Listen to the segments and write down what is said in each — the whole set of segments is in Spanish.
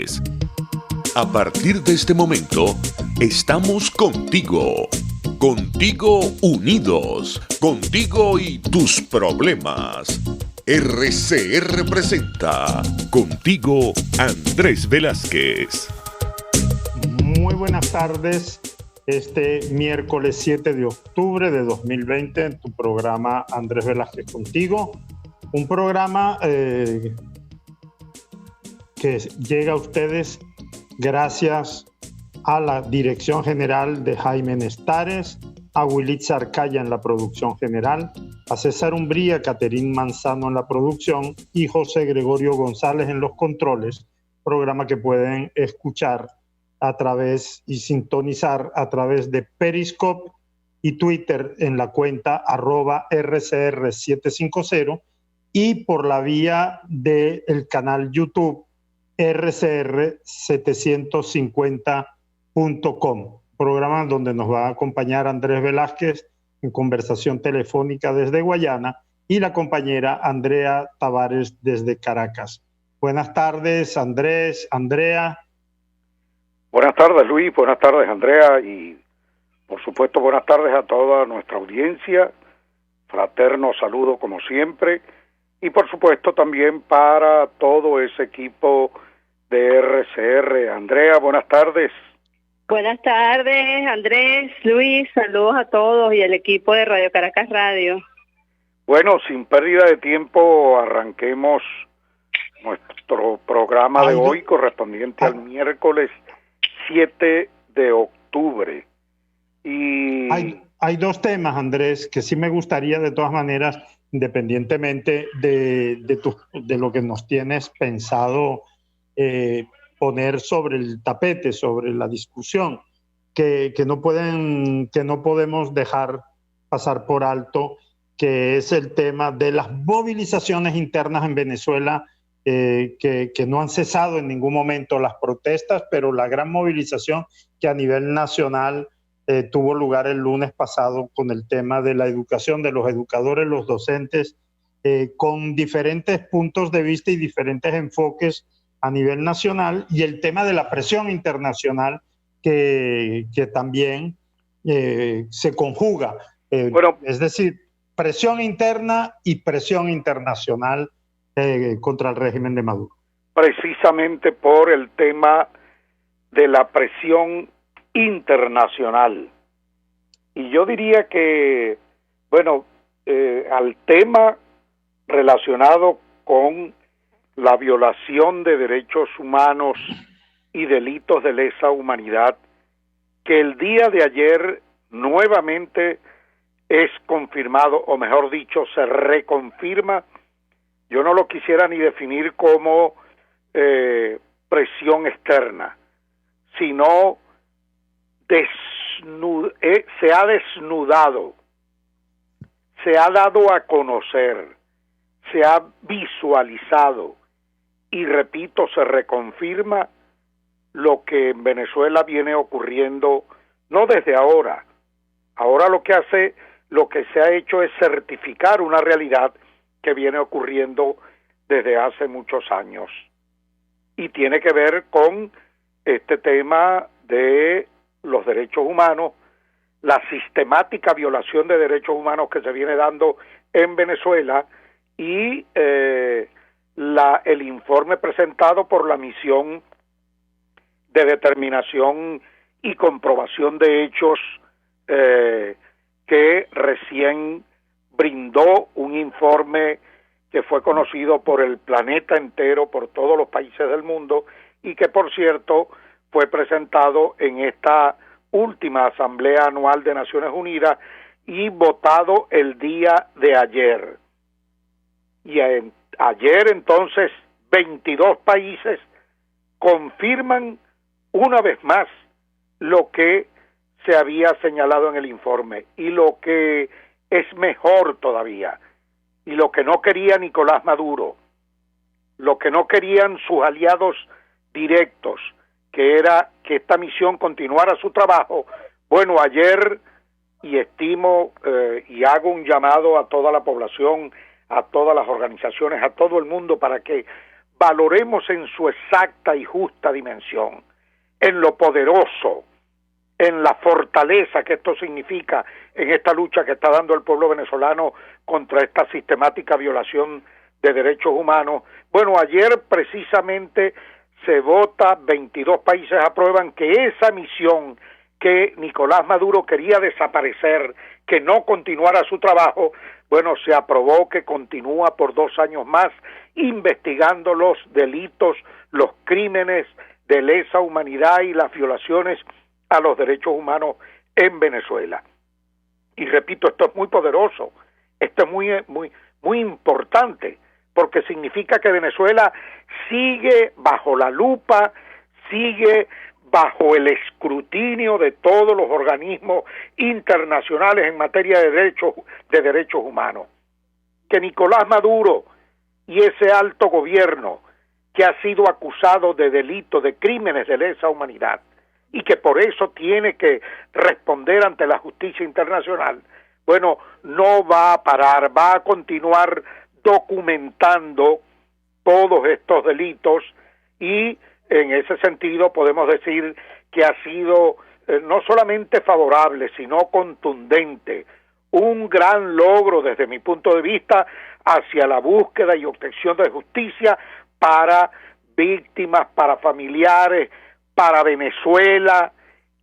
Velázquez. A partir de este momento, estamos contigo. Contigo unidos. Contigo y tus problemas. RCR presenta Contigo Andrés Velázquez. Muy buenas tardes. Este miércoles 7 de octubre de 2020 en tu programa Andrés Velázquez Contigo. Un programa que llega a ustedes gracias a la dirección general de Jaime Nestares, a Wilitza Arcaya en la producción general, a César Umbría, Caterín Manzano en la producción y José Gregorio González en los controles, programa que pueden escuchar a través y sintonizar a través de Periscope y Twitter en la cuenta @RCR750 y por la vía del canal YouTube rcr750.com, programa donde nos va a acompañar Andrés Velázquez en conversación telefónica desde Guayana y la compañera Andrea Tavares desde Caracas. Buenas tardes, Andrés, Andrea. Buenas tardes, Luis, buenas tardes, Andrea, y por supuesto buenas tardes a toda nuestra audiencia. Fraterno saludo como siempre, y por supuesto también para todo ese equipo de RCR. Andrea, buenas tardes. Buenas tardes, Andrés, Luis, saludos a todos y el equipo de Radio Caracas Radio. Bueno, sin pérdida de tiempo, arranquemos nuestro programa de hoy correspondiente al miércoles 7 de octubre. Y hay dos temas, Andrés, que sí me gustaría de todas maneras, independientemente de lo que nos tienes pensado poner sobre el tapete, sobre la discusión, que no podemos dejar pasar por alto, que es el tema de las movilizaciones internas en Venezuela, que no han cesado en ningún momento las protestas, pero la gran movilización que a nivel nacional tuvo lugar el lunes pasado con el tema de la educación, de los educadores, los docentes, con diferentes puntos de vista y diferentes enfoques a nivel nacional, y el tema de la presión internacional que también se conjuga. Es decir, presión interna y presión internacional contra el régimen de Maduro. Precisamente por el tema de la presión internacional. Y yo diría que, al tema relacionado con la violación de derechos humanos y delitos de lesa humanidad, que el día de ayer nuevamente es confirmado, o mejor dicho, se reconfirma. Yo no lo quisiera ni definir como presión externa, sino se ha desnudado, se ha dado a conocer, se ha visualizado y, repito, se reconfirma lo que en Venezuela viene ocurriendo, no desde ahora. Ahora lo que se ha hecho es certificar una realidad que viene ocurriendo desde hace muchos años, y tiene que ver con este tema de los derechos humanos, la sistemática violación de derechos humanos que se viene dando en Venezuela, y el informe presentado por la misión de determinación y comprobación de hechos que recién brindó un informe que fue conocido por el planeta entero, por todos los países del mundo, y que, por cierto, fue presentado en esta última Asamblea Anual de Naciones Unidas y votado el día de ayer. Y ayer, entonces, 22 países confirman una vez más lo que se había señalado en el informe, y lo que es mejor todavía, y lo que no quería Nicolás Maduro, lo que no querían sus aliados directos, que era que esta misión continuara su trabajo. Bueno, ayer, y estimo y hago un llamado a toda la población, a todas las organizaciones, a todo el mundo, para que valoremos en su exacta y justa dimensión, en lo poderoso, en la fortaleza que esto significa en esta lucha que está dando el pueblo venezolano contra esta sistemática violación de derechos humanos. Bueno, ayer precisamente se vota, 22 países aprueban que esa misión que Nicolás Maduro quería desaparecer, que no continuara su trabajo, bueno, se aprobó que continúa por 2 años más investigando los delitos, los crímenes de lesa humanidad y las violaciones a los derechos humanos en Venezuela. Y repito, esto es muy poderoso, esto es muy importante, porque significa que Venezuela sigue bajo la lupa, sigue bajo el escrutinio de todos los organismos internacionales en materia de derechos humanos. Que Nicolás Maduro y ese alto gobierno que ha sido acusado de delitos, de crímenes de lesa humanidad, y que por eso tiene que responder ante la justicia internacional, bueno, no va a parar, va a continuar documentando todos estos delitos, y en ese sentido podemos decir que ha sido no solamente favorable, sino contundente, un gran logro desde mi punto de vista hacia la búsqueda y obtención de justicia para víctimas, para familiares, para Venezuela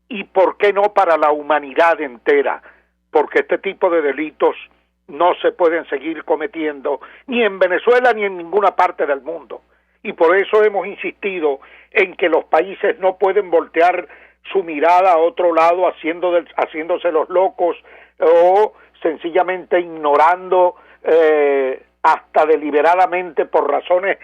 y, ¿por qué no?, para la humanidad entera, porque este tipo de delitos no se pueden seguir cometiendo ni en Venezuela ni en ninguna parte del mundo. Y por eso hemos insistido en que los países no pueden voltear su mirada a otro lado haciéndose los locos o sencillamente ignorando hasta deliberadamente por razones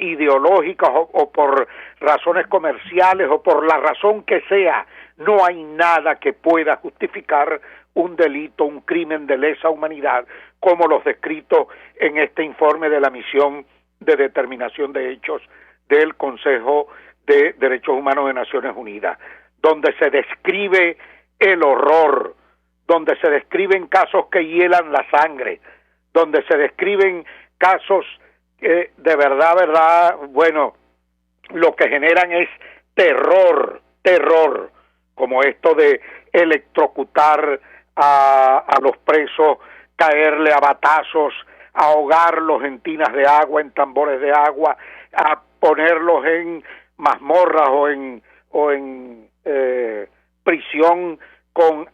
ideológicas o por razones comerciales o por la razón que sea. No hay nada que pueda justificar un delito, un crimen de lesa humanidad como los descritos en este informe de la misión de determinación de hechos del Consejo de Derechos Humanos de Naciones Unidas, donde se describe el horror, donde se describen casos que hielan la sangre, donde se describen casos que de verdad, bueno, lo que generan es terror, como esto de electrocutar a los presos, caerle a batazos, ahogarlos en tinas de agua, en tambores de agua, a ponerlos en mazmorras o en prisión con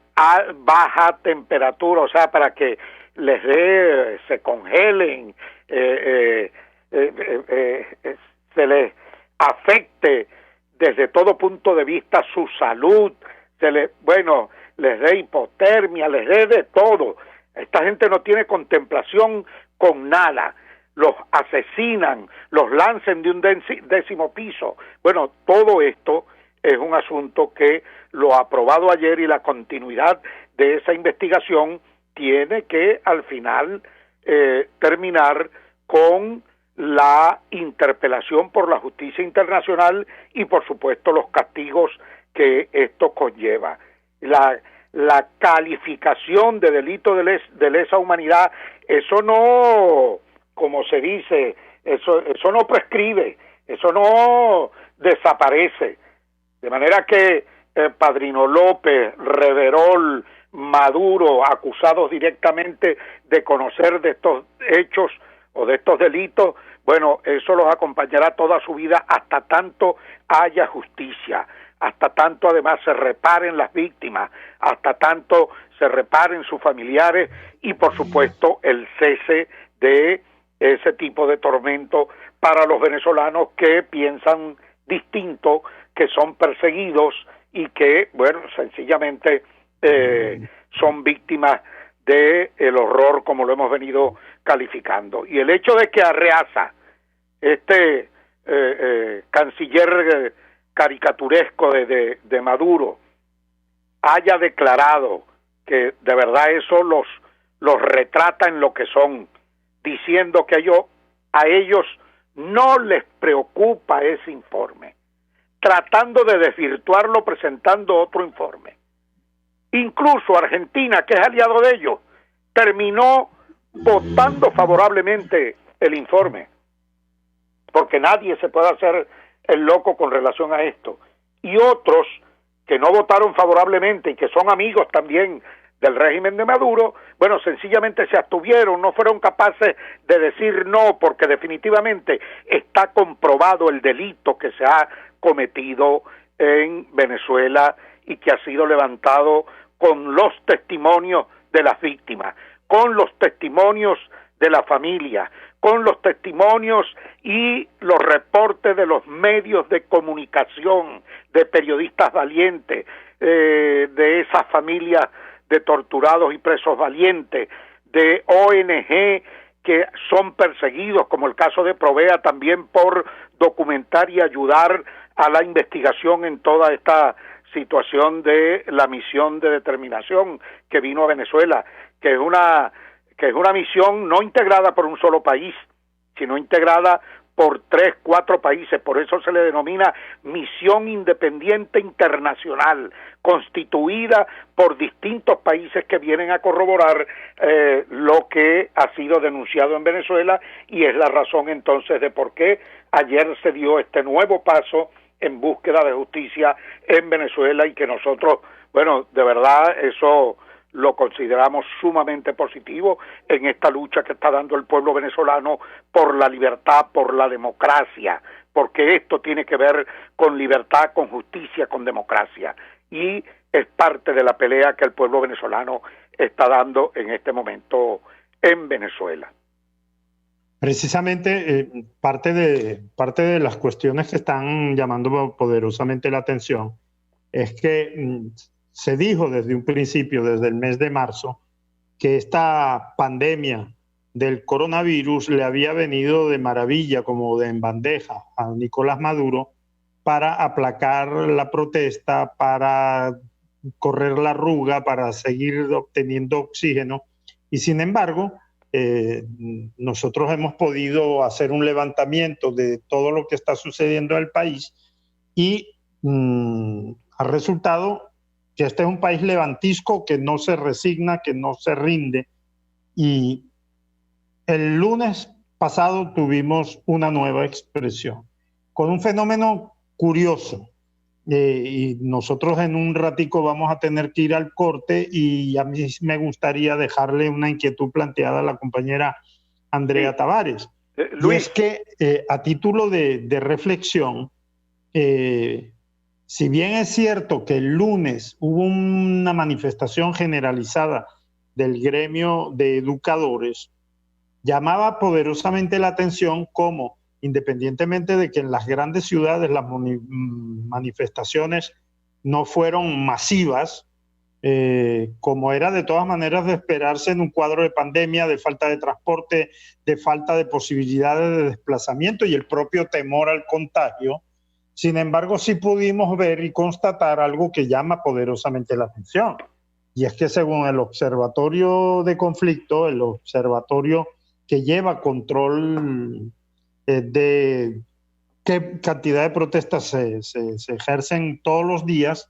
baja temperatura, o sea, para que les dé, se congelen, se les afecte desde todo punto de vista su salud, les dé hipotermia, les dé de todo. Esta gente no tiene contemplación con nada, los asesinan, los lanzan de un 10º piso. Bueno, todo esto es un asunto que lo aprobado ayer, y la continuidad de esa investigación tiene que al final terminar con la interpelación por la justicia internacional y por supuesto los castigos que esto conlleva. La calificación de delito de lesa humanidad, eso no, como se dice, eso no prescribe, eso no desaparece. De manera que Padrino López, Reverol, Maduro, acusados directamente de conocer de estos hechos o de estos delitos, bueno, eso los acompañará toda su vida hasta tanto haya justicia, hasta tanto además se reparen las víctimas, hasta tanto se reparen sus familiares y por supuesto el cese de ese tipo de tormento para los venezolanos que piensan distinto, que son perseguidos y que, bueno, sencillamente son víctimas de el horror como lo hemos venido calificando. Y el hecho de que Arreaza, este canciller caricaturesco de Maduro, haya declarado que de verdad eso los retrata en lo que son, diciendo que a ellos no les preocupa ese informe, tratando de desvirtuarlo presentando otro informe. Incluso Argentina, que es aliado de ellos, terminó votando favorablemente el informe. porque nadie se puede hacer el loco con relación a esto. Y otros que no votaron favorablemente y que son amigos también del régimen de Maduro, bueno, sencillamente se abstuvieron, no fueron capaces de decir no, porque definitivamente está comprobado el delito que se ha cometido en Venezuela y que ha sido levantado con los testimonios de las víctimas, con los testimonios de la familia, con los testimonios y los reportes de los medios de comunicación, de periodistas valientes, de esas familias de torturados y presos valientes, de ONG que son perseguidos, como el caso de Provea, también por documentar y ayudar a la investigación en toda esta situación de la misión de determinación que vino a Venezuela, que es una misión no integrada por un solo país, sino integrada por 3, 4 países, por eso se le denomina misión independiente internacional, constituida por distintos países que vienen a corroborar lo que ha sido denunciado en Venezuela, y es la razón entonces de por qué ayer se dio este nuevo paso en búsqueda de justicia en Venezuela, y que nosotros, bueno, de verdad eso lo consideramos sumamente positivo en esta lucha que está dando el pueblo venezolano por la libertad, por la democracia, porque esto tiene que ver con libertad, con justicia, con democracia, y es parte de la pelea que el pueblo venezolano está dando en este momento en Venezuela. Precisamente parte de las cuestiones que están llamando poderosamente la atención es que se dijo desde un principio, desde el mes de marzo, que esta pandemia del coronavirus le había venido de maravilla, como de en bandeja, a Nicolás Maduro para aplacar la protesta, para correr la arruga, para seguir obteniendo oxígeno. Y sin embargo, nosotros hemos podido hacer un levantamiento de todo lo que está sucediendo en el país y ha resultado que este es un país levantisco que no se resigna, que no se rinde. Y el lunes pasado tuvimos una nueva expresión con un fenómeno curioso. Y nosotros en un ratico vamos a tener que ir al corte, y a mí me gustaría dejarle una inquietud planteada a la compañera Andrea Tavares. Y es que a título de reflexión, si bien es cierto que el lunes hubo una manifestación generalizada del gremio de educadores, llamaba poderosamente la atención cómo, independientemente de que en las grandes ciudades las manifestaciones no fueron masivas, como era de todas maneras de esperarse en un cuadro de pandemia, de falta de transporte, de falta de posibilidades de desplazamiento y el propio temor al contagio. Sin embargo, sí pudimos ver y constatar algo que llama poderosamente la atención. Y es que según el Observatorio de Conflicto, el observatorio que lleva control de qué cantidad de protestas se ejercen todos los días,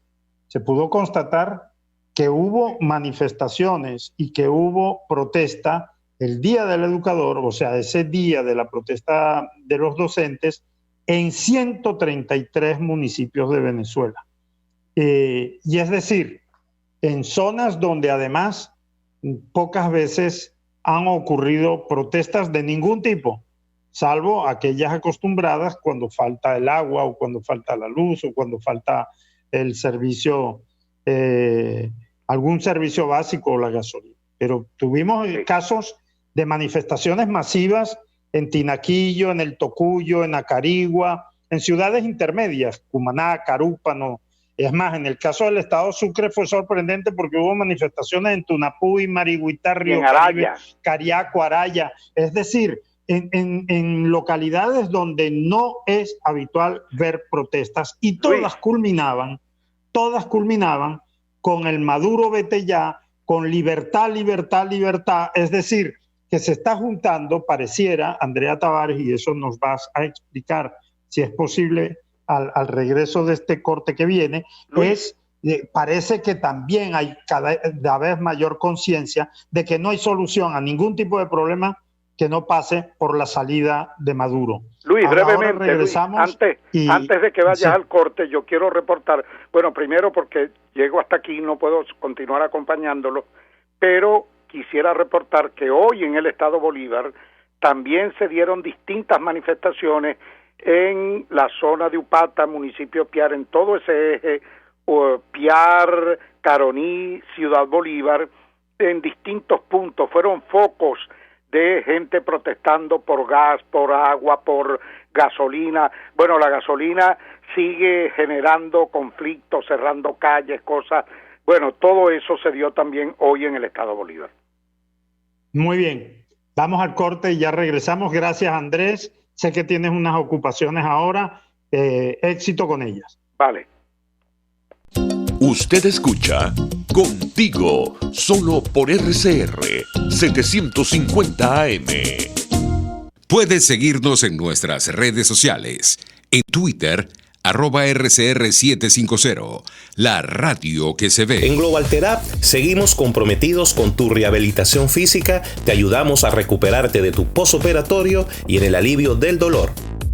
se pudo constatar que hubo manifestaciones y que hubo protesta el Día del Educador, o sea, ese día de la protesta de los docentes, en 133 municipios de Venezuela. Y es decir, en zonas donde además pocas veces han ocurrido protestas de ningún tipo, salvo aquellas acostumbradas cuando falta el agua o cuando falta la luz o cuando falta el servicio, algún servicio básico o la gasolina. Pero tuvimos casos de manifestaciones masivas en Tinaquillo, en el Tocuyo, en Acarigua, en ciudades intermedias, Cumaná, Carúpano. Es más, en el caso del estado Sucre fue sorprendente porque hubo manifestaciones en Tunapuy, Marigüita, Río Caribe, Cariaco, Araya. Es decir, en localidades donde no es habitual ver protestas, y todas culminaban con el Maduro vete ya, con libertad, libertad, libertad. Es decir, que se está juntando, pareciera, Andrea Tavares, y eso nos vas a explicar si es posible al regreso de este corte que viene, parece que también hay cada vez mayor conciencia de que no hay solución a ningún tipo de problema que no pase por la salida de Maduro. Luis, Ahora brevemente, regresamos antes de que vayas al corte, yo quiero reportar, bueno, primero porque llego hasta aquí, no puedo continuar acompañándolo, pero quisiera reportar que hoy en el estado Bolívar también se dieron distintas manifestaciones en la zona de Upata, municipio Piar, en todo ese eje, Piar, Caroní, Ciudad Bolívar, en distintos puntos, fueron focos de gente protestando por gas, por agua, por gasolina. Bueno, la gasolina sigue generando conflictos, cerrando calles, cosas. Bueno, todo eso se dio también hoy en el estado Bolívar. Muy bien, vamos al corte y ya regresamos. Gracias, Andrés. Sé que tienes unas ocupaciones ahora. Éxito con ellas. Vale. Usted escucha Contigo, solo por RCR 750 AM. Puedes seguirnos en nuestras redes sociales. En Twitter, @RCR750, la radio que se ve. En Global Therap seguimos comprometidos con tu rehabilitación física, te ayudamos a recuperarte de tu posoperatorio y en el alivio del dolor.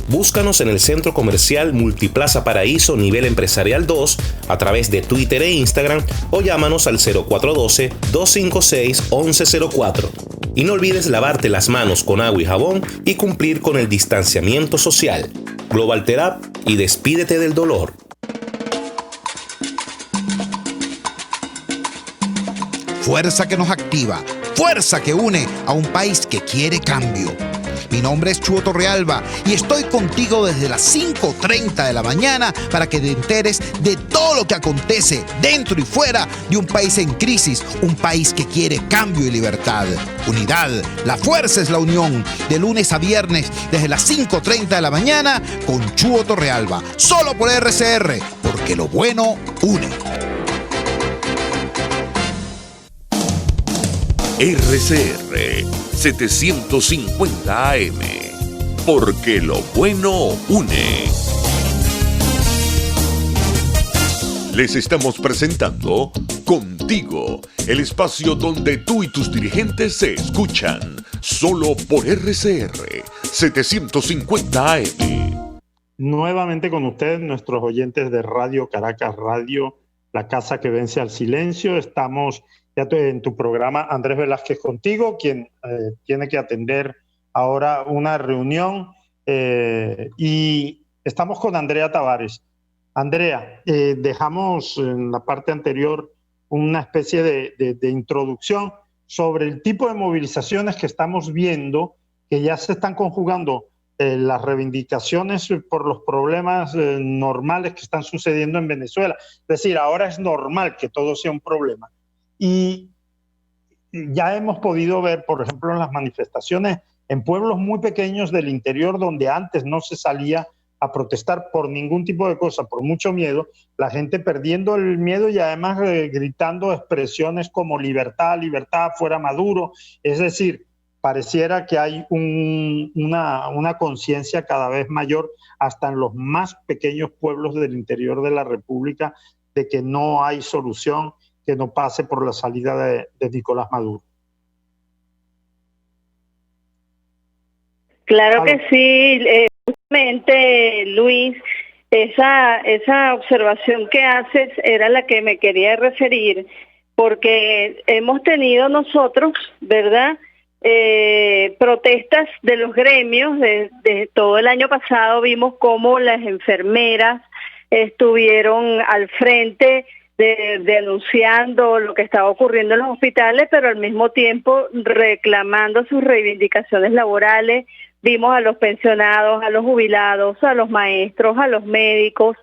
Búscanos en el Centro Comercial Multiplaza Paraíso Nivel Empresarial 2 a través de Twitter e Instagram o llámanos al 0412-256-1104. Y no olvides lavarte las manos con agua y jabón y cumplir con el distanciamiento social. Global Therap y despídete del dolor. Fuerza que nos activa, fuerza que une a un país que quiere cambio. Mi nombre es Chuo Torrealba y estoy contigo desde las 5:30 de la mañana para que te enteres de todo lo que acontece dentro y fuera de un país en crisis, un país que quiere cambio y libertad. Unidad, la fuerza es la unión, de lunes a viernes desde las 5:30 de la mañana con Chuo Torrealba, solo por RCR, porque lo bueno une. RCR 750 AM, porque lo bueno une. Les estamos presentando Contigo, el espacio donde tú y tus dirigentes se escuchan, solo por RCR 750 AM. Nuevamente con ustedes, nuestros oyentes de Radio Caracas Radio, la casa que vence al silencio. Estamos ya en tu programa, Andrés Velázquez contigo, quien tiene que atender ahora una reunión, y estamos con Andrea Tavares. Andrea, dejamos en la parte anterior una especie de introducción sobre el tipo de movilizaciones que estamos viendo, que ya se están conjugando las reivindicaciones por los problemas normales que están sucediendo en Venezuela. Es decir, ahora es normal que todo sea un problema. Y ya hemos podido ver, por ejemplo, en las manifestaciones en pueblos muy pequeños del interior, donde antes no se salía a protestar por ningún tipo de cosa, por mucho miedo, la gente perdiendo el miedo y además gritando expresiones como libertad, libertad, fuera Maduro. Es decir, pareciera que hay una conciencia cada vez mayor, hasta en los más pequeños pueblos del interior de la República, de que no hay solución que no pase por la salida de Nicolás Maduro. Claro que sí, justamente, Luis, esa observación que haces era la que me quería referir, porque hemos tenido nosotros, ¿verdad?, protestas de los gremios. De todo el año pasado vimos cómo las enfermeras estuvieron al frente denunciando lo que estaba ocurriendo en los hospitales, pero al mismo tiempo reclamando sus reivindicaciones laborales. Vimos a los pensionados, a los jubilados, a los maestros, a los médicos.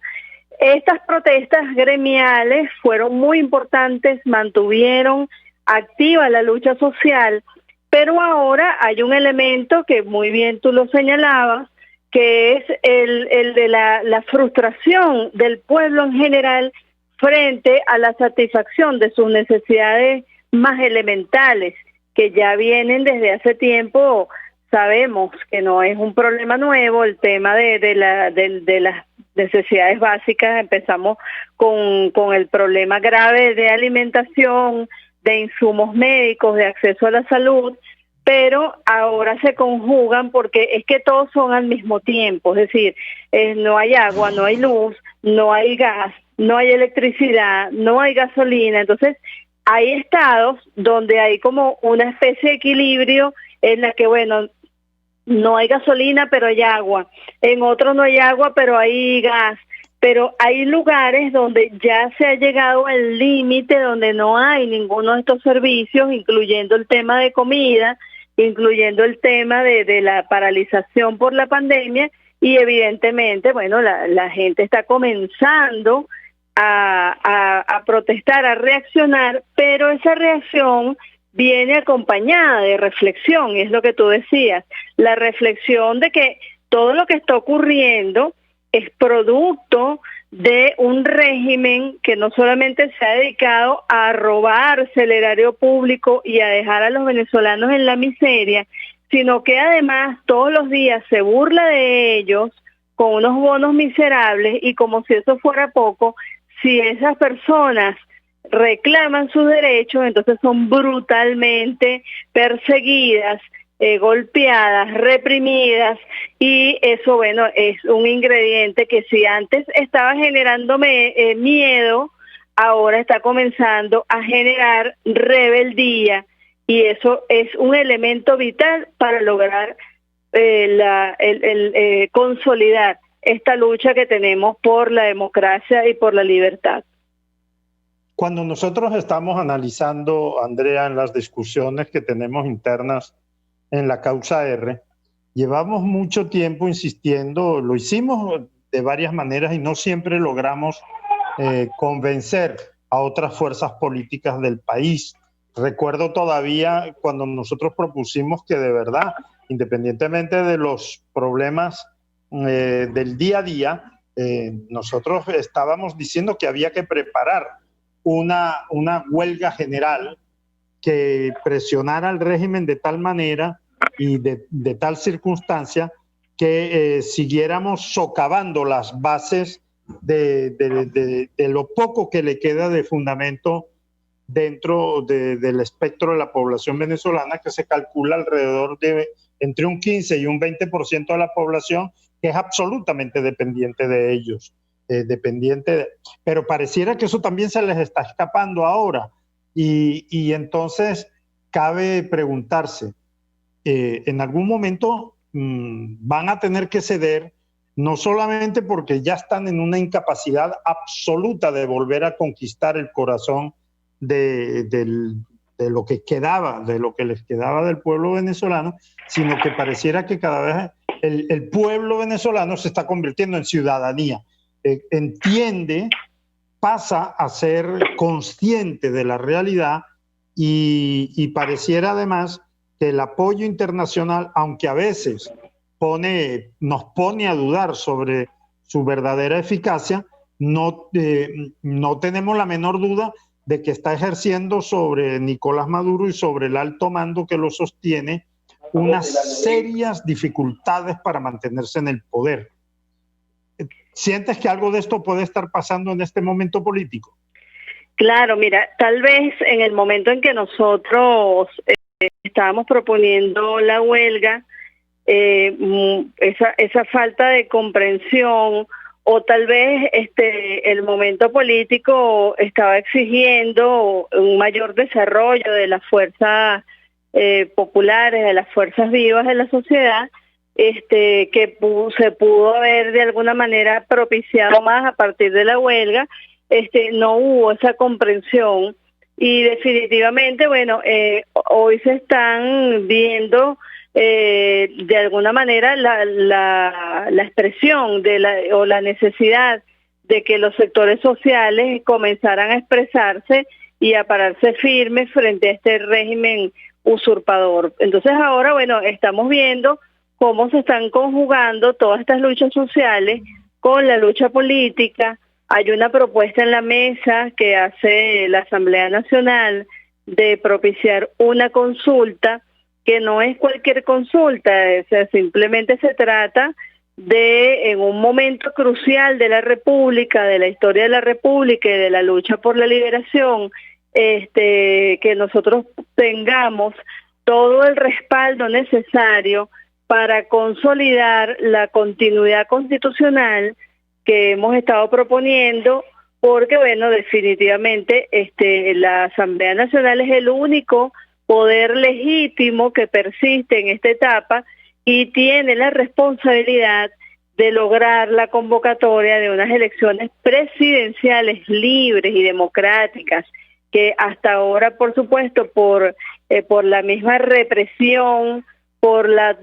Estas protestas gremiales fueron muy importantes, mantuvieron activa la lucha social, pero ahora hay un elemento que muy bien tú lo señalabas, que es el de la frustración del pueblo en general frente a la satisfacción de sus necesidades más elementales, que ya vienen desde hace tiempo. Sabemos que no es un problema nuevo el tema de las necesidades básicas. Empezamos con el problema grave de alimentación, de insumos médicos, de acceso a la salud, pero ahora se conjugan porque es que todos son al mismo tiempo, es decir, no hay agua, no hay luz, no hay gas, no hay electricidad, no hay gasolina. Entonces hay estados donde hay como una especie de equilibrio en la que, bueno, no hay gasolina, pero hay agua. En otros no hay agua, pero hay gas. Pero hay lugares donde ya se ha llegado al límite, donde no hay ninguno de estos servicios, incluyendo el tema de comida, incluyendo el tema de la paralización por la pandemia, y evidentemente, bueno, la gente está comenzando a protestar, a reaccionar, pero esa reacción viene acompañada de reflexión, y es lo que tú decías, la reflexión de que todo lo que está ocurriendo es producto de un régimen que no solamente se ha dedicado a robarse el erario público y a dejar a los venezolanos en la miseria, sino que además todos los días se burla de ellos con unos bonos miserables, y como si eso fuera poco, si esas personas reclaman sus derechos, entonces son brutalmente perseguidas, golpeadas, reprimidas, y eso, bueno, es un ingrediente que si antes estaba generándome miedo, ahora está comenzando a generar rebeldía, y eso es un elemento vital para lograr consolidar esta lucha que tenemos por la democracia y por la libertad. Cuando nosotros estamos analizando, Andrea, en las discusiones que tenemos internas en la causa R, llevamos mucho tiempo insistiendo, lo hicimos de varias maneras y no siempre logramos convencer a otras fuerzas políticas del país. Recuerdo todavía cuando nosotros propusimos que de verdad, independientemente de los problemas del día a día, nosotros estábamos diciendo que había que preparar una huelga general que presionara al régimen de tal manera y de tal circunstancia que siguiéramos socavando las bases de lo poco que le queda de fundamento dentro del espectro de la población venezolana, que se calcula alrededor de entre un 15 y un 20% de la población que es absolutamente dependiente de ellos, pero pareciera que eso también se les está escapando ahora, y entonces cabe preguntarse, en algún momento van a tener que ceder, no solamente porque ya están en una incapacidad absoluta de volver a conquistar el corazón de lo que quedaba, de lo que les quedaba del pueblo venezolano, sino que pareciera que cada vez el pueblo venezolano se está convirtiendo en ciudadanía, entiende, pasa a ser consciente de la realidad, y pareciera además que el apoyo internacional, aunque a veces nos pone a dudar sobre su verdadera eficacia, no tenemos la menor duda de que está ejerciendo sobre Nicolás Maduro y sobre el alto mando que lo sostiene unas serias dificultades para mantenerse en el poder. ¿Sientes que algo de esto puede estar pasando en este momento político? Claro, mira, tal vez en el momento en que nosotros estábamos proponiendo la huelga, esa falta de comprensión, o tal vez el momento político estaba exigiendo un mayor desarrollo de las fuerzas populares, de las fuerzas vivas de la sociedad, que se pudo haber de alguna manera propiciado más a partir de la huelga. No hubo esa comprensión, y definitivamente, bueno, hoy se están viendo de alguna manera la expresión o la necesidad de que los sectores sociales comenzaran a expresarse y a pararse firmes frente a este régimen usurpador. Entonces ahora, bueno, estamos viendo cómo se están conjugando todas estas luchas sociales con la lucha política. Hay una propuesta en la mesa que hace la Asamblea Nacional de propiciar una consulta, que no es cualquier consulta, o sea, simplemente se trata de, en un momento crucial de la República, de la historia de la República y de la lucha por la liberación, que nosotros tengamos todo el respaldo necesario para consolidar la continuidad constitucional que hemos estado proponiendo, porque bueno, definitivamente la Asamblea Nacional es el único poder legítimo que persiste en esta etapa y tiene la responsabilidad de lograr la convocatoria de unas elecciones presidenciales libres y democráticas, que hasta ahora, por supuesto, por la misma represión, por la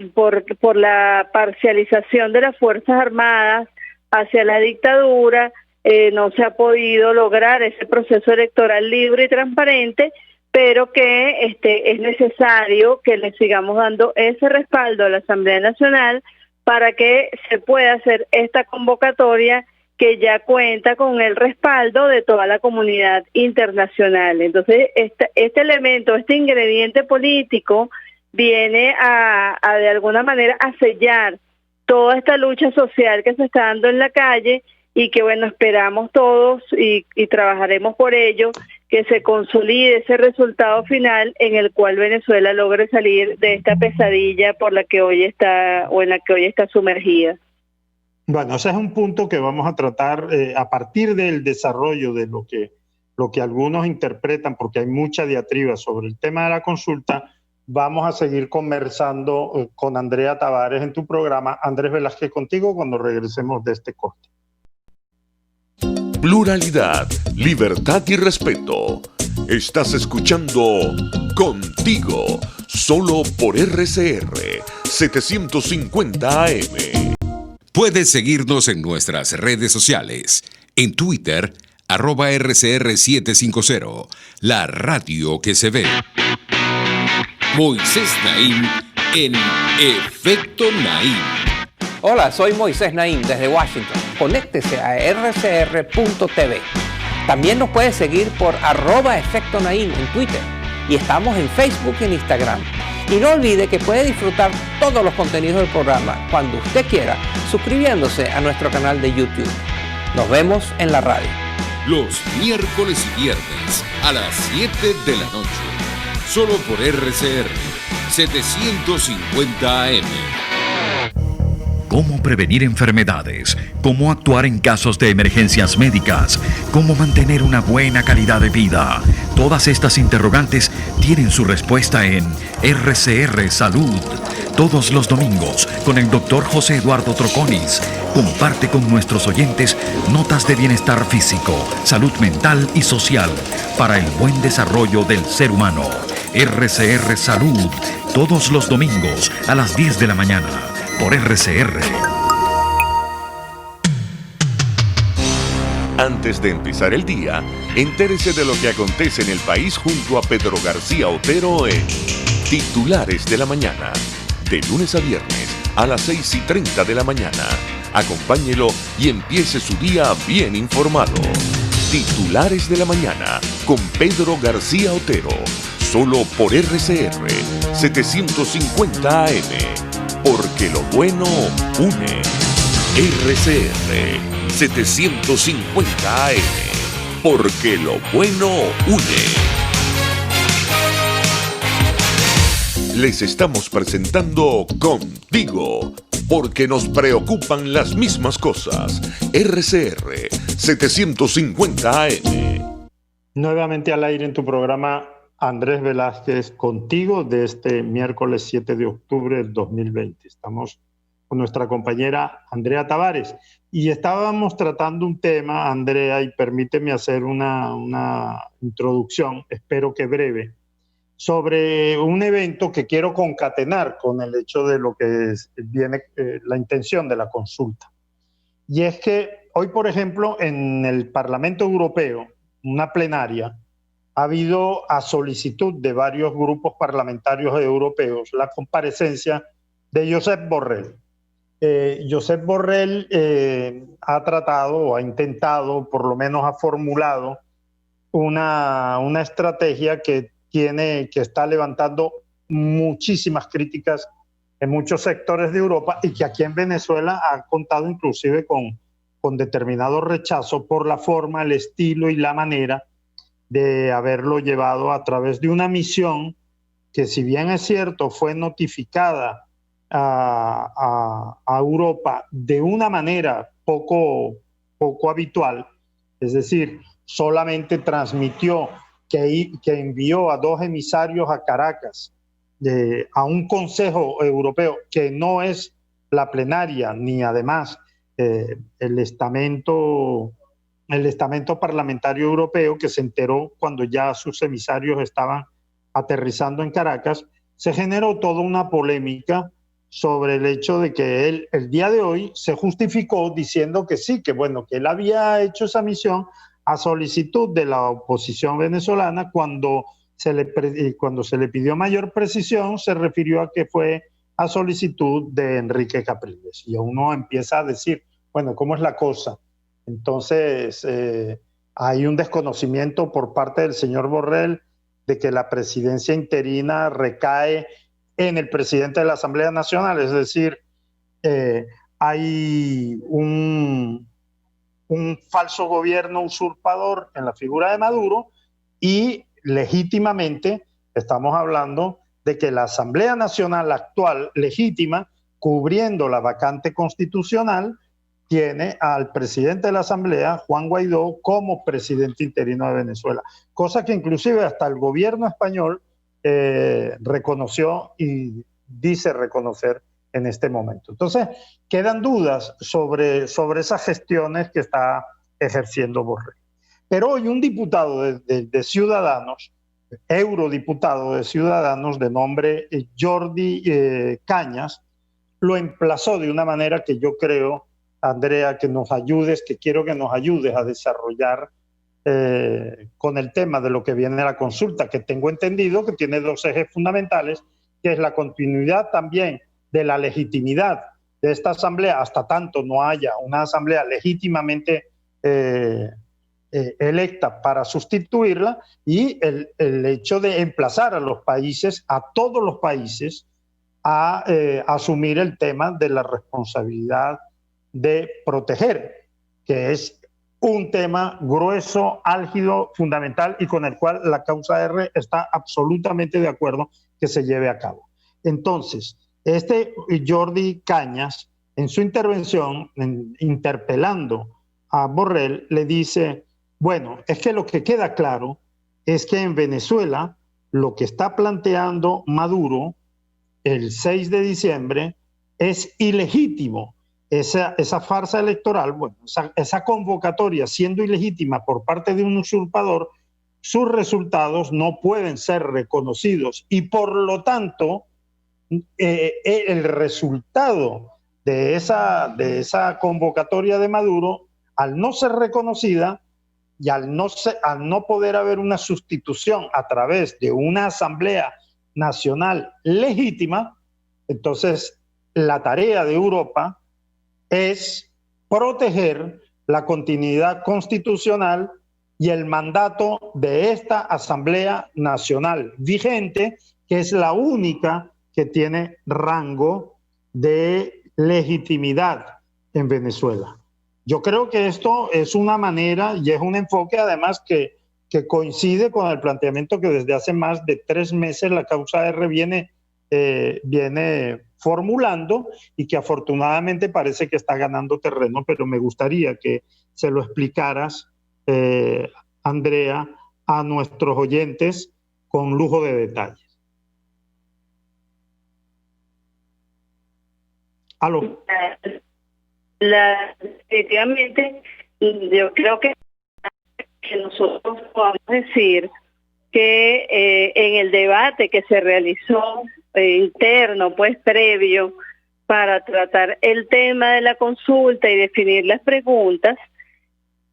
parcialización de las Fuerzas Armadas hacia la dictadura, no se ha podido lograr ese proceso electoral libre y transparente, pero que es necesario que le sigamos dando ese respaldo a la Asamblea Nacional para que se pueda hacer esta convocatoria que ya cuenta con el respaldo de toda la comunidad internacional. Entonces, este elemento, este ingrediente político viene a de alguna manera a sellar toda esta lucha social que se está dando en la calle y que bueno, esperamos todos y trabajaremos por ello, que se consolide ese resultado final en el cual Venezuela logre salir de esta pesadilla por la que hoy está o en la que hoy está sumergida. Bueno, ese es un punto que vamos a tratar a partir del desarrollo de lo que algunos interpretan, porque hay mucha diatriba sobre el tema de la consulta. Vamos a seguir conversando con Andrea Tavares en tu programa. Andrés Velázquez contigo cuando regresemos de este corte. Pluralidad, libertad y respeto. Estás escuchando Contigo, solo por RCR 750 AM. Puedes seguirnos en nuestras redes sociales. En Twitter, @RCR750, la radio que se ve. Moisés Naim en Efecto Naim. Hola, soy Moisés Naim desde Washington. Conéctese a rcr.tv. También nos puede seguir por @Efecto Naim en Twitter. Y estamos en Facebook y en Instagram. Y no olvide que puede disfrutar todos los contenidos del programa cuando usted quiera, suscribiéndose a nuestro canal de YouTube. Nos vemos en la radio. Los miércoles y viernes a las 7 de la noche. Solo por RCR 750 AM. Cómo prevenir enfermedades, cómo actuar en casos de emergencias médicas, cómo mantener una buena calidad de vida. Todas estas interrogantes tienen su respuesta en RCR Salud. Todos los domingos con el Dr. José Eduardo Troconis. Comparte con nuestros oyentes notas de bienestar físico, salud mental y social para el buen desarrollo del ser humano. RCR Salud. Todos los domingos a las 10 de la mañana. Por RCR. Antes de empezar el día, entérese de lo que acontece en el país junto a Pedro García Otero en Titulares de la Mañana. De lunes a viernes a las 6:30 de la mañana. Acompáñelo y empiece su día bien informado. Titulares de la Mañana con Pedro García Otero. Solo por RCR 750 AM. Porque lo bueno une. RCR 750 AM. Porque lo bueno une. Les estamos presentando Contigo, porque nos preocupan las mismas cosas. RCR 750 AM. Nuevamente al aire en tu programa, Andrés Velázquez contigo de este miércoles 7 de octubre del 2020. Estamos con nuestra compañera Andrea Tavares y estábamos tratando un tema, Andrea, y permíteme hacer una introducción, espero que breve, sobre un evento que quiero concatenar con el hecho de lo que viene la intención de la consulta. Y es que hoy, por ejemplo, en el Parlamento Europeo, una plenaria, ha habido a solicitud de varios grupos parlamentarios europeos la comparecencia de Josep Borrell. Josep Borrell ha tratado o ha intentado, por lo menos ha formulado una estrategia que está levantando muchísimas críticas en muchos sectores de Europa y que aquí en Venezuela ha contado inclusive con determinado rechazo por la forma, el estilo y la manera de haberlo llevado a través de una misión que si bien es cierto fue notificada a Europa de una manera poco habitual, es decir, solamente transmitió que envió a 2 emisarios a Caracas, a un Consejo Europeo que no es la plenaria, ni además el estamento parlamentario europeo, que se enteró cuando ya sus emisarios estaban aterrizando en Caracas. Se generó toda una polémica sobre el hecho de que él, el día de hoy, se justificó diciendo que sí, que bueno, que él había hecho esa misión a solicitud de la oposición venezolana. Cuando se le pidió mayor precisión, se refirió a que fue a solicitud de Enrique Capriles. Y uno empieza a decir, bueno, ¿cómo es la cosa? Entonces, hay un desconocimiento por parte del señor Borrell de que la presidencia interina recae en el presidente de la Asamblea Nacional, es decir, hay un falso gobierno usurpador en la figura de Maduro, y legítimamente estamos hablando de que la Asamblea Nacional actual, legítima, cubriendo la vacante constitucional, tiene al presidente de la Asamblea, Juan Guaidó, como presidente interino de Venezuela, cosa que inclusive hasta el gobierno español reconoció y dice reconocer en este momento. Entonces, quedan dudas sobre esas gestiones que está ejerciendo Borrell. Pero hoy un diputado de Ciudadanos, eurodiputado de Ciudadanos de nombre Jordi Cañas, lo emplazó de una manera que yo creo, Andrea, que quiero que nos ayudes a desarrollar con el tema de lo que viene a la consulta, que tengo entendido que tiene 2 ejes fundamentales, que es la continuidad también de la legitimidad de esta asamblea, hasta tanto no haya una asamblea legítimamente electa para sustituirla, y el hecho de emplazar a los países, a todos los países, a asumir el tema de la responsabilidad de proteger, que es un tema grueso, álgido, fundamental, y con el cual la causa R está absolutamente de acuerdo que se lleve a cabo. Entonces, Jordi Cañas, en su intervención, interpelando a Borrell, le dice, bueno, es que lo que queda claro es que en Venezuela lo que está planteando Maduro el 6 de diciembre es ilegítimo. Esa farsa electoral, bueno, esa convocatoria siendo ilegítima por parte de un usurpador, sus resultados no pueden ser reconocidos, y por lo tanto el resultado de esa convocatoria de Maduro, al no ser reconocida y al no poder haber una sustitución a través de una asamblea nacional legítima, entonces la tarea de Europa es proteger la continuidad constitucional y el mandato de esta Asamblea Nacional vigente, que es la única que tiene rango de legitimidad en Venezuela. Yo creo que esto es una manera y es un enfoque además que coincide con el planteamiento que desde hace más de 3 meses la causa R viene formulando, y que afortunadamente parece que está ganando terreno, pero me gustaría que se lo explicaras, Andrea, a nuestros oyentes con lujo de detalles. ¿Aló? Definitivamente, yo creo que nosotros podemos decir que en el debate que se realizó interno, pues previo, para tratar el tema de la consulta y definir las preguntas,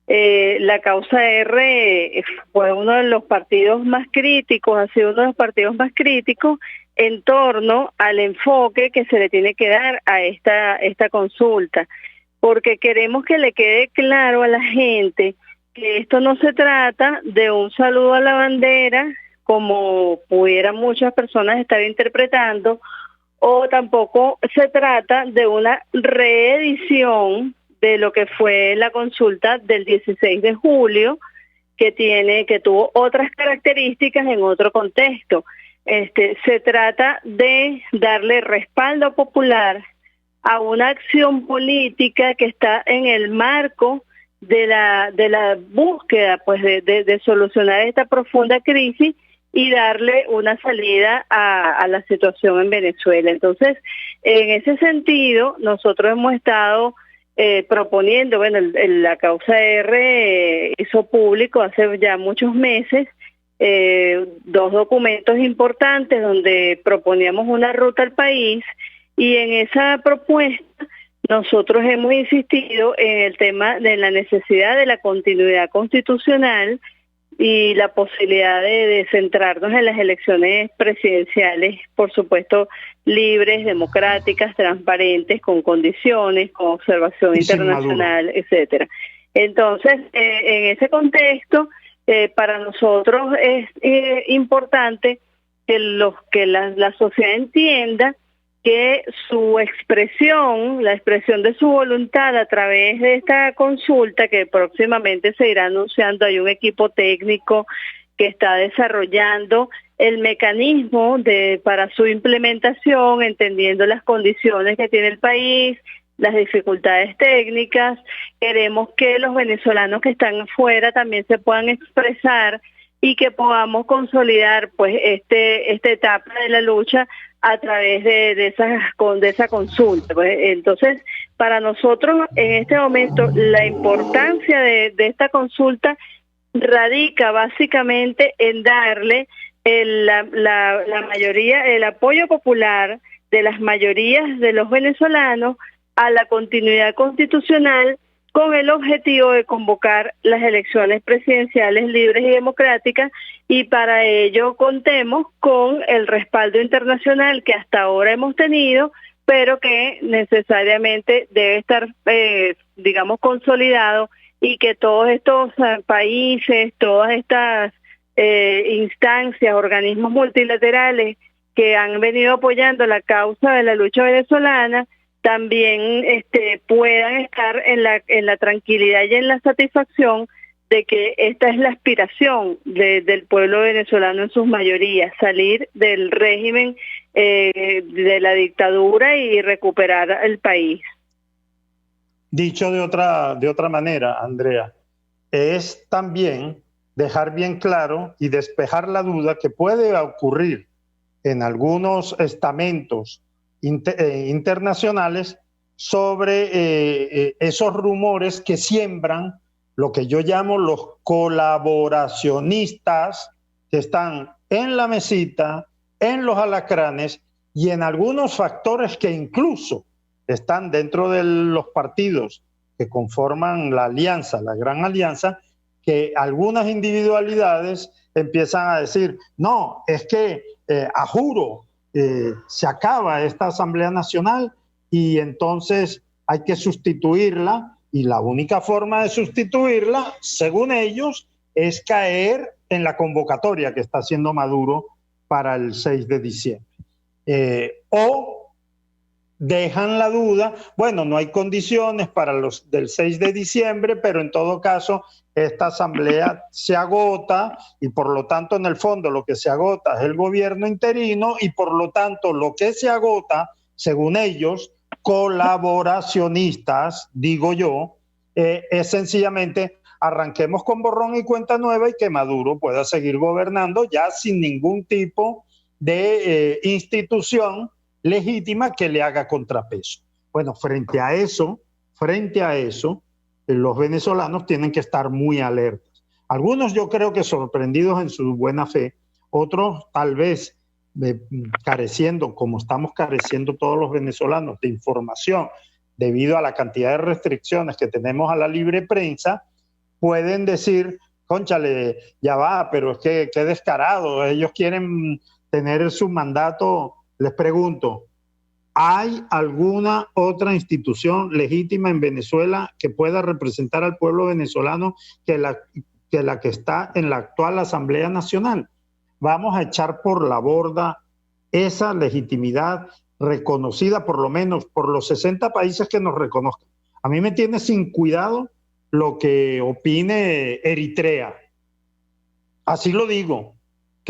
la causa R fue uno de los partidos más críticos, ha sido uno de los partidos más críticos en torno al enfoque que se le tiene que dar a esta consulta, porque queremos que le quede claro a la gente que esto no se trata de un saludo a la bandera, como pudieran muchas personas estar interpretando, o tampoco se trata de una reedición de lo que fue la consulta del 16 de julio, que tuvo otras características en otro contexto. se trata de darle respaldo popular a una acción política que está en el marco de la búsqueda pues de solucionar esta profunda crisis y darle una salida a la situación en Venezuela. Entonces, en ese sentido, nosotros hemos estado proponiendo, bueno, la causa R hizo público hace ya muchos meses 2 documentos importantes donde proponíamos una ruta al país, y en esa propuesta nosotros hemos insistido en el tema de la necesidad de la continuidad constitucional y la posibilidad de centrarnos en las elecciones presidenciales, por supuesto, libres, democráticas, transparentes, con condiciones, con observación internacional, etcétera. Entonces, en ese contexto, para nosotros es importante que la sociedad entienda que su expresión, la expresión de su voluntad a través de esta consulta que próximamente se irá anunciando, hay un equipo técnico que está desarrollando el mecanismo para su implementación, entendiendo las condiciones que tiene el país, las dificultades técnicas. Queremos que los venezolanos que están afuera también se puedan expresar y que podamos consolidar pues esta etapa de la lucha a través de esa consulta. Pues, entonces, para nosotros en este momento la importancia de esta consulta radica básicamente en darle la mayoría, el apoyo popular de las mayorías de los venezolanos a la continuidad constitucional, con el objetivo de convocar las elecciones presidenciales libres y democráticas, y para ello contemos con el respaldo internacional que hasta ahora hemos tenido, pero que necesariamente debe estar, consolidado, y que todos estos países, todas estas instancias, organismos multilaterales que han venido apoyando la causa de la lucha venezolana, también puedan estar en la tranquilidad y en la satisfacción de que esta es la aspiración del pueblo venezolano en sus mayorías, salir del régimen de la dictadura y recuperar el país. Dicho de otra manera, Andrea, es también dejar bien claro y despejar la duda que puede ocurrir en algunos estamentos internacionales sobre esos rumores que siembran lo que yo llamo los colaboracionistas, que están en la mesita, en los alacranes y en algunos factores que incluso están dentro de los partidos que conforman la alianza, la gran alianza, que algunas individualidades empiezan a decir, no, es que a juro se acaba esta Asamblea Nacional y entonces hay que sustituirla, y la única forma de sustituirla, según ellos, es caer en la convocatoria que está haciendo Maduro para el 6 de diciembre. O dejan la duda, bueno, no hay condiciones para los del 6 de diciembre, pero en todo caso esta asamblea se agota y por lo tanto en el fondo lo que se agota es el gobierno interino, y por lo tanto lo que se agota, según ellos, colaboracionistas, digo yo, es sencillamente arranquemos con borrón y cuenta nueva y que Maduro pueda seguir gobernando ya sin ningún tipo de institución legítima que le haga contrapeso. Bueno, frente a eso, los venezolanos tienen que estar muy alertas. Algunos yo creo que sorprendidos en su buena fe, otros tal vez careciendo, como estamos careciendo todos los venezolanos, de información debido a la cantidad de restricciones que tenemos a la libre prensa, pueden decir, cónchale, ya va, pero es que qué descarado, ellos quieren tener su mandato. Les pregunto, ¿hay alguna otra institución legítima en Venezuela que pueda representar al pueblo venezolano que la que está en la actual Asamblea Nacional? Vamos a echar por la borda esa legitimidad reconocida por lo menos por los 60 países que nos reconozcan. A mí me tiene sin cuidado lo que opine Eritrea. Así lo digo,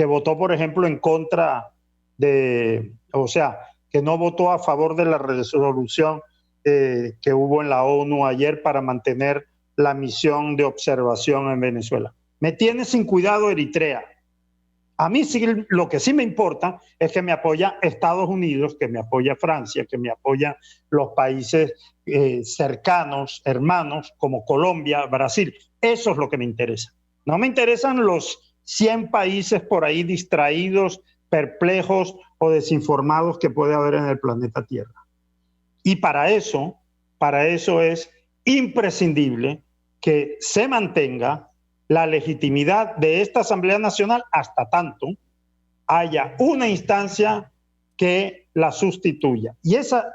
que votó, por ejemplo, en contra que no votó a favor de la resolución que hubo en la ONU ayer para mantener la misión de observación en Venezuela. Me tiene sin cuidado Eritrea. A mí sí, lo que sí me importa es que me apoya Estados Unidos, que me apoya Francia, que me apoya los países cercanos, hermanos, como Colombia, Brasil. Eso es lo que me interesa. No me interesan los 100 países por ahí distraídos, perplejos o desinformados que puede haber en el planeta Tierra. Y para eso es imprescindible que se mantenga la legitimidad de esta Asamblea Nacional hasta tanto haya una instancia que la sustituya. Y esa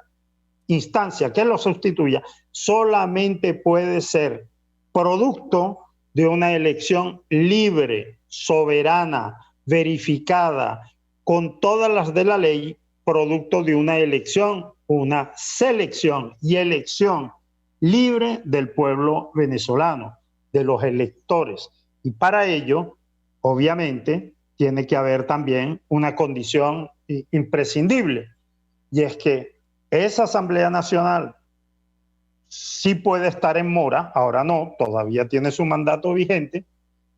instancia que lo sustituya solamente puede ser producto de una elección libre, soberana, verificada, con todas las de la ley, producto de una elección, una selección y elección libre del pueblo venezolano, de los electores. Y para ello, obviamente, tiene que haber también una condición imprescindible, y es que esa Asamblea Nacional sí puede estar en mora, ahora no, todavía tiene su mandato vigente,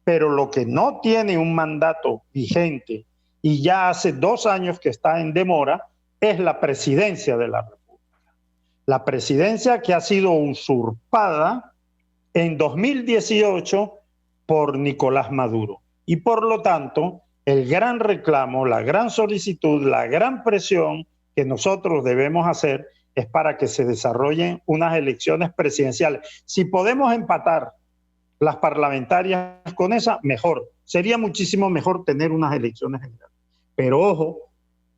pero lo que no tiene un mandato vigente y ya hace 2 años que está en demora es la presidencia de la República. La presidencia que ha sido usurpada en 2018 por Nicolás Maduro. Y por lo tanto, el gran reclamo, la gran solicitud, la gran presión que nosotros debemos hacer es para que se desarrollen unas elecciones presidenciales. Si podemos empatar las parlamentarias con esa, mejor. Sería muchísimo mejor tener unas elecciones generales. Pero ojo,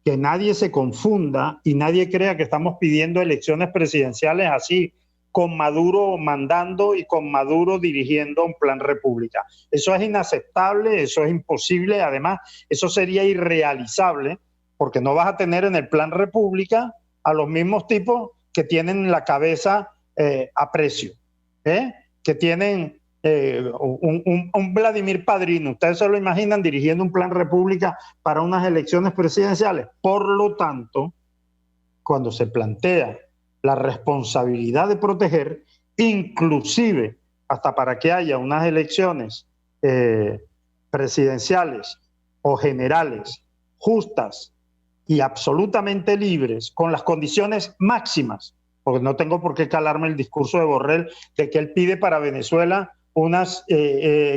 que nadie se confunda y nadie crea que estamos pidiendo elecciones presidenciales así, con Maduro mandando y con Maduro dirigiendo un plan república. Eso es inaceptable, eso es imposible, además eso sería irrealizable, porque no vas a tener en el plan república a los mismos tipos que tienen la cabeza a precio, que tienen un Vladimir Padrino. ¿Ustedes se lo imaginan dirigiendo un plan república para unas elecciones presidenciales? Por lo tanto, cuando se plantea la responsabilidad de proteger, inclusive hasta para que haya unas elecciones presidenciales o generales justas y absolutamente libres, con las condiciones máximas, porque no tengo por qué calarme el discurso de Borrell de que él pide para Venezuela unas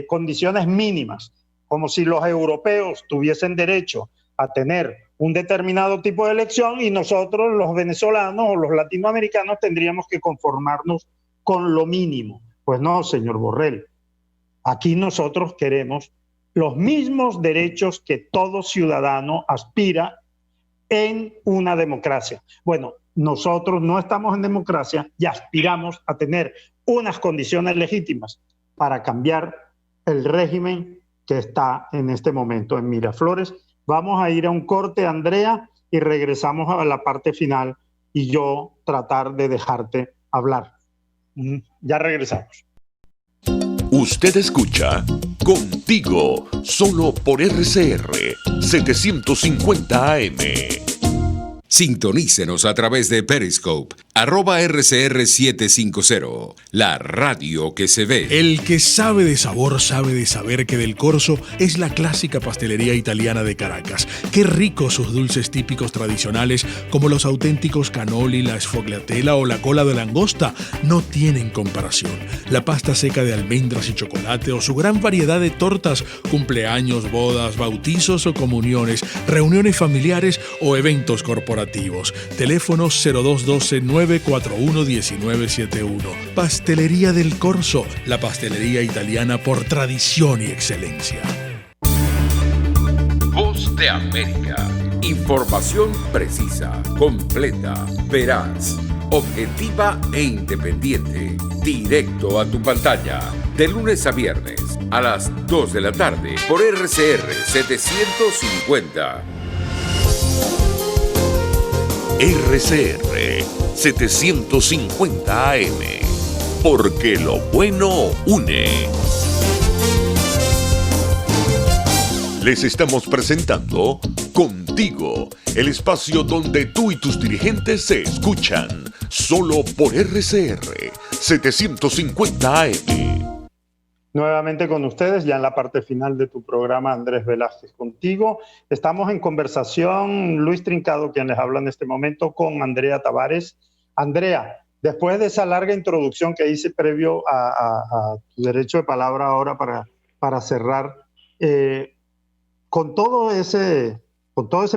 condiciones mínimas, como si los europeos tuviesen derecho a tener un determinado tipo de elección y nosotros, los venezolanos o los latinoamericanos, tendríamos que conformarnos con lo mínimo. Pues no, señor Borrell. Aquí nosotros queremos los mismos derechos que todo ciudadano aspira en una democracia. Bueno, nosotros no estamos en democracia y aspiramos a tener unas condiciones legítimas para cambiar el régimen que está en este momento en Miraflores. Vamos a ir a un corte, Andrea, y regresamos a la parte final y yo tratar de dejarte hablar. Ya regresamos. Usted escucha Contigo, solo por RCR 750 AM. Sintonícenos a través de Periscope, @RCR750, la radio que se ve. El que sabe de sabor sabe de saber que Del Corso es la clásica pastelería italiana de Caracas. Qué ricos sus dulces típicos tradicionales, como los auténticos cannoli, la sfogliatella o la cola de langosta, no tienen comparación. La pasta seca de almendras y chocolate o su gran variedad de tortas, cumpleaños, bodas, bautizos o comuniones, reuniones familiares o eventos corporativos. Teléfono 0212-941-1971. Pastelería Del Corso, la pastelería italiana por tradición y excelencia. Voz de América. Información precisa, completa, veraz, objetiva e independiente. Directo a tu pantalla. De lunes a viernes a las 2 de la tarde por RCR 750. RCR 750 AM, porque lo bueno une. Les estamos presentando Contigo, el espacio donde tú y tus dirigentes se escuchan, solo por RCR 750 AM. Nuevamente con ustedes, ya en la parte final de tu programa, Andrés Velázquez Contigo. Estamos en conversación, Luis Trincado, quien les habla en este momento, con Andrea Tavares. Andrea, después de esa larga introducción que hice previo a tu derecho de palabra ahora para cerrar, con todo ese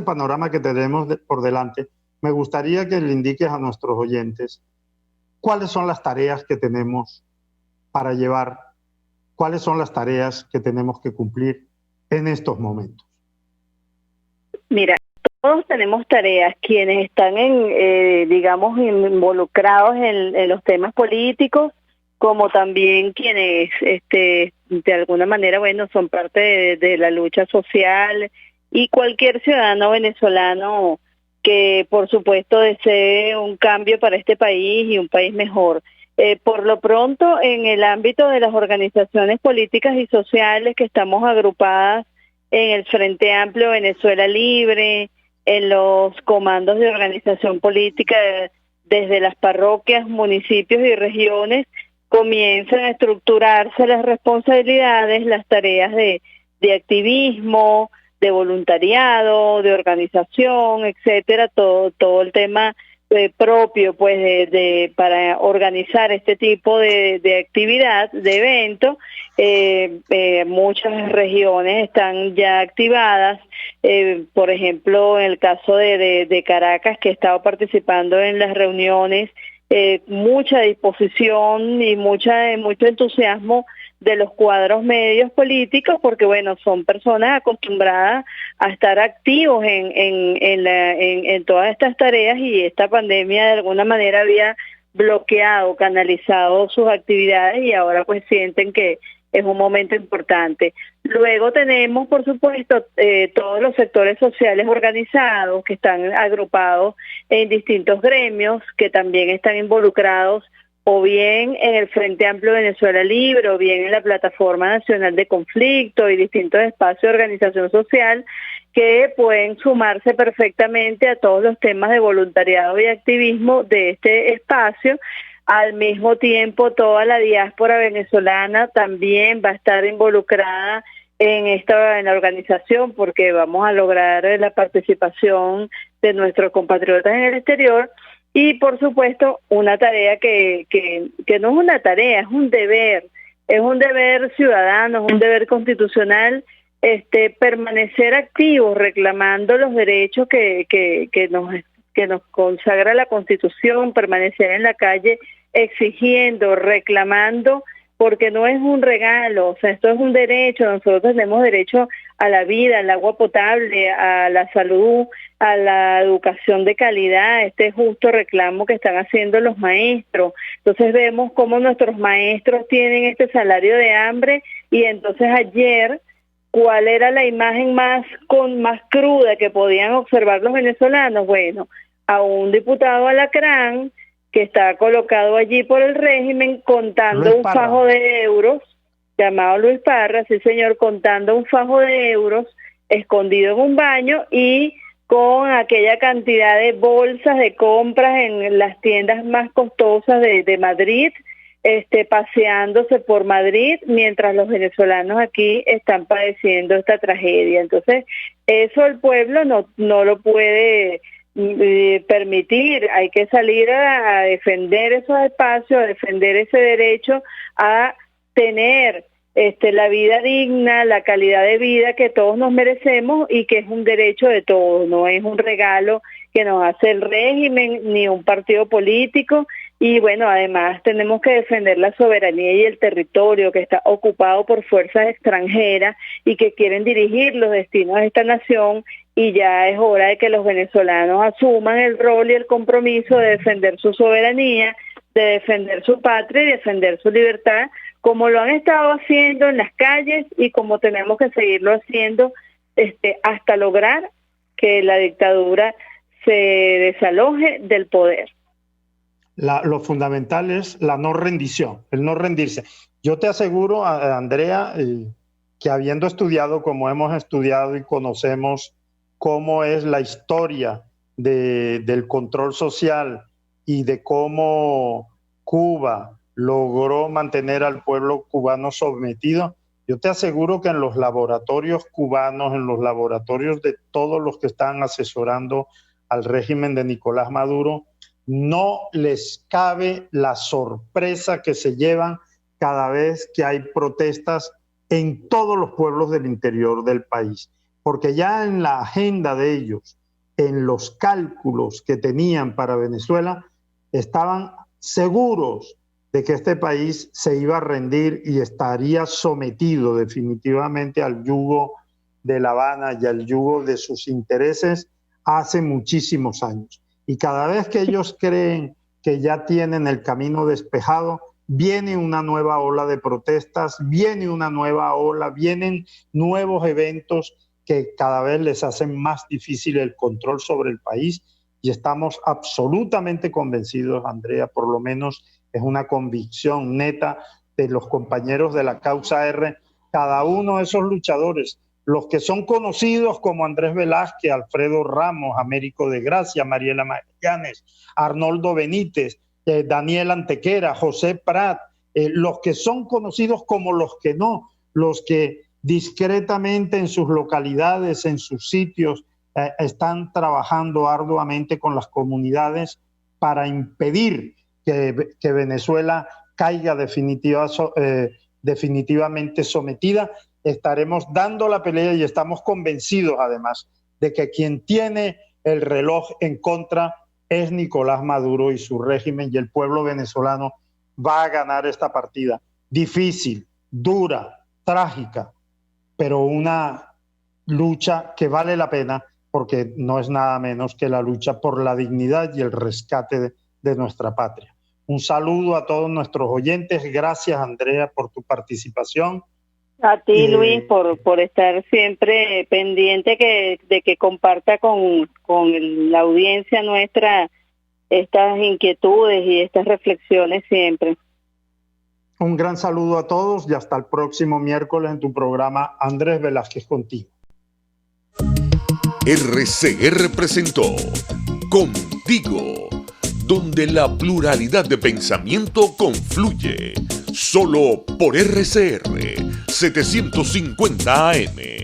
panorama que tenemos por delante, me gustaría que le indiques a nuestros oyentes cuáles son las tareas que tenemos para llevar, cuáles son las tareas que tenemos que cumplir en estos momentos. Mira, todos tenemos tareas, quienes están digamos, involucrados en los temas políticos, como también quienes de alguna manera, bueno, son parte de la lucha social, y cualquier ciudadano venezolano que por supuesto desee un cambio para este país y un país mejor. Por lo pronto, en el ámbito de las organizaciones políticas y sociales que estamos agrupadas en el Frente Amplio Venezuela Libre, en los comandos de organización política desde las parroquias, municipios y regiones, comienzan a estructurarse las responsabilidades, las tareas de activismo, de voluntariado, de organización, etcétera, todo el tema propio pues para organizar este tipo de actividad, de evento. Muchas regiones están ya activadas, por ejemplo en el caso de Caracas, que he estado participando en las reuniones, mucha disposición y mucho entusiasmo de los cuadros medios políticos, porque bueno, son personas acostumbradas a estar activos en todas estas tareas, y esta pandemia de alguna manera había bloqueado, canalizado sus actividades, y ahora pues sienten que es un momento importante. Luego tenemos, por supuesto, todos los sectores sociales organizados que están agrupados en distintos gremios, que también están involucrados o bien en el Frente Amplio Venezuela Libre, o bien en la Plataforma Nacional de Conflicto y distintos espacios de organización social, que pueden sumarse perfectamente a todos los temas de voluntariado y activismo de este espacio. Al mismo tiempo, toda la diáspora venezolana también va a estar involucrada en la organización, porque vamos a lograr la participación de nuestros compatriotas en el exterior. Y por supuesto, una tarea que no es una tarea, es un deber ciudadano, es un deber constitucional, permanecer activos reclamando los derechos que nos consagra la Constitución, permanecer en la calle exigiendo, reclamando, porque no es un regalo, o sea, esto es un derecho. Nosotros tenemos derecho a la vida, al agua potable, a la salud, a la educación de calidad, este justo reclamo que están haciendo los maestros. Entonces vemos cómo nuestros maestros tienen este salario de hambre, y entonces ayer, ¿cuál era la imagen más cruda que podían observar los venezolanos? Bueno, a un diputado alacrán que está colocado allí por el régimen contando un fajo de euros, llamado Luis Parra, sí señor, contando un fajo de euros escondido en un baño, y con aquella cantidad de bolsas de compras en las tiendas más costosas de Madrid, paseándose por Madrid, mientras los venezolanos aquí están padeciendo esta tragedia. Entonces, eso el pueblo no lo puede permitir. Hay que salir a defender esos espacios, a defender ese derecho a tener la vida digna, la calidad de vida que todos nos merecemos, y que es un derecho de todos, no es un regalo que nos hace el régimen ni un partido político. Y bueno, además tenemos que defender la soberanía y el territorio que está ocupado por fuerzas extranjeras y que quieren dirigir los destinos de esta nación, y ya es hora de que los venezolanos asuman el rol y el compromiso de defender su soberanía, de defender su patria y defender su libertad, como lo han estado haciendo en las calles y como tenemos que seguirlo haciendo hasta lograr que la dictadura se desaloje del poder. Lo fundamental es la no rendición, el no rendirse. Yo te aseguro, Andrea, que habiendo estudiado como hemos estudiado y conocemos cómo es la historia del control social y de cómo Cuba logró mantener al pueblo cubano sometido, yo te aseguro que en los laboratorios cubanos, en los laboratorios de todos los que están asesorando al régimen de Nicolás Maduro, no les cabe la sorpresa que se llevan cada vez que hay protestas en todos los pueblos del interior del país. Porque ya en la agenda de ellos, en los cálculos que tenían para Venezuela, estaban seguros de que este país se iba a rendir y estaría sometido definitivamente al yugo de La Habana y al yugo de sus intereses hace muchísimos años. Y cada vez que ellos creen que ya tienen el camino despejado, viene una nueva ola de protestas, viene una nueva ola, vienen nuevos eventos que cada vez les hacen más difícil el control sobre el país. Y estamos absolutamente convencidos, Andrea, por lo menos es una convicción neta de los compañeros de la causa R, cada uno de esos luchadores, los que son conocidos como Andrés Velázquez, Alfredo Ramos, Américo de Gracia, Mariela Magallanes, Arnoldo Benítez, Daniel Antequera, José Prat, los que son conocidos como los que no, los que discretamente en sus localidades, en sus sitios, están trabajando arduamente con las comunidades para impedir que Venezuela caiga definitivamente sometida. Estaremos dando la pelea y estamos convencidos además de que quien tiene el reloj en contra es Nicolás Maduro y su régimen, y el pueblo venezolano va a ganar esta partida. Difícil, dura, trágica, pero una lucha que vale la pena porque no es nada menos que la lucha por la dignidad y el rescate de nuestra patria. Un saludo a todos nuestros oyentes. Gracias, Andrea, por tu participación. A ti, Luis, por estar siempre pendiente de que comparta con la audiencia nuestra estas inquietudes y estas reflexiones siempre. Un gran saludo a todos y hasta el próximo miércoles en tu programa Andrés Velázquez Contigo. RCR presentó Contigo, donde la pluralidad de pensamiento confluye. Solo por RCR 750 AM.